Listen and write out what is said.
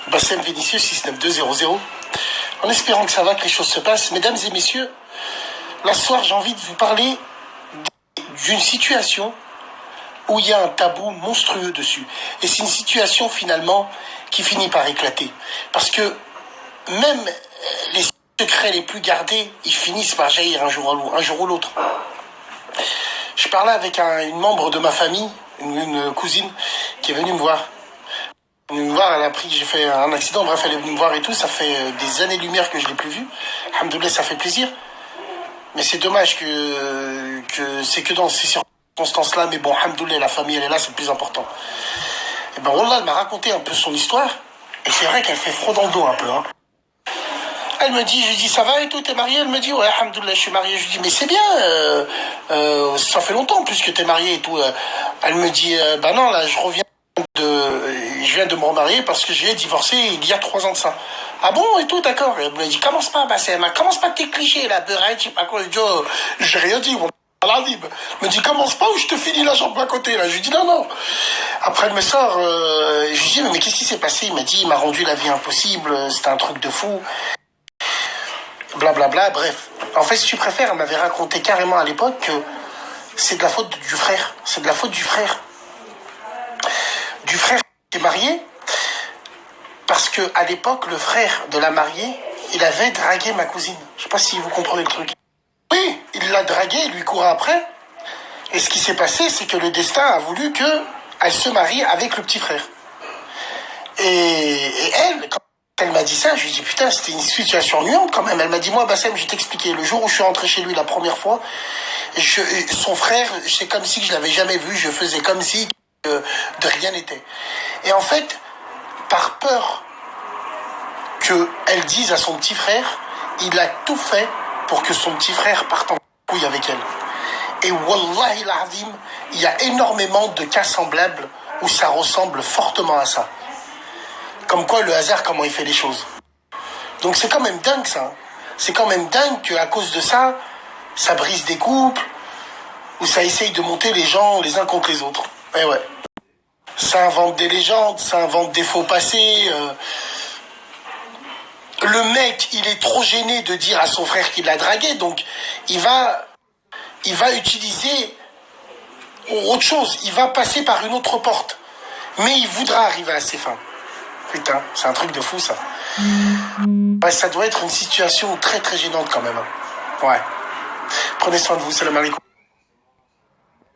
Bassem Vénitieux 69200. En espérant que ça va, que les choses se passent. Mesdames et messieurs, là ce soir j'ai envie de vous parler d'une situation où il y a un tabou monstrueux dessus. Et c'est une situation finalement qui finit par éclater. Parce que même les secrets les plus gardés, ils finissent par jaillir un jour ou l'autre. Je parlais avec une membre de ma famille, une cousine, qui est venue me voir. Elle a appris que j'ai fait un accident, bref, elle est venue me voir et tout, ça fait des années-lumière que je ne l'ai plus vue. Alhamdoulilah, ça fait plaisir. Mais c'est dommage que c'est que dans ces circonstances-là, mais bon, alhamdoulilah, la famille, elle est là, c'est le plus important. Et ben, Wallah, elle m'a raconté un peu son histoire, et c'est vrai qu'elle fait froid dans le dos un peu, hein. Elle me dit, je lui dis, ça va et tout, t'es mariée? Elle me dit, ouais, alhamdoulilah, je suis mariée. Je lui dis, mais c'est bien, ça fait longtemps plus que t'es mariée et tout. Elle me dit, bah non, là, je viens de me remarier parce que j'ai divorcé il y a 3 ans de ça. Ah bon et tout, d'accord. Elle me dit, commence pas, Bassem, commence pas tes clichés, la beurette, je sais pas quoi. Je dis, oh, j'ai rien dit, mon elle me dit, commence pas ou je te finis la jambe à côté, là. Je lui dis, non, non. Après, elle me sort, je lui dis, mais qu'est-ce qui s'est passé? Il m'a dit, il m'a rendu la vie impossible, c'était un truc de fou. Blablabla, bref. En fait, si tu préfères, elle m'avait raconté carrément à l'époque que c'est de la faute du frère. C'est de la faute du frère. Du frère qui est marié, parce que à l'époque, le frère de la mariée, il avait dragué ma cousine. Je sais pas si vous comprenez le truc. Oui, il l'a draguée, il lui courait après. Et ce qui s'est passé, c'est que le destin a voulu qu'elle se marie avec le petit frère. Et elle, quand elle m'a dit ça, je lui ai dit, putain, c'était une situation ennuyante quand même. Elle m'a dit, moi, Bassem, je vais t'expliquer. Le jour où je suis rentré chez lui la première fois, son frère, c'est comme si je l'avais jamais vu. Je faisais comme si de rien n'était. Et en fait, par peur qu'elle dise à son petit frère, il a tout fait pour que son petit frère parte en couille avec elle. Et wallahi l'azim, il y a énormément de cas semblables où ça ressemble fortement à ça. Comme quoi le hasard, comment il fait les choses. Donc c'est quand même dingue ça. C'est quand même dingue qu'à cause de ça, ça brise des couples, ou ça essaye de monter les gens les uns contre les autres. Et ouais. Ça invente des légendes, ça invente des faux passés. Le mec, il est trop gêné de dire à son frère qu'il l'a dragué, donc il va utiliser autre chose. Il va passer par une autre porte. Mais il voudra arriver à ses fins. Putain, c'est un truc de fou, ça. Ouais, ça doit être une situation très très gênante quand même. Ouais. Prenez soin de vous, salam alaikum.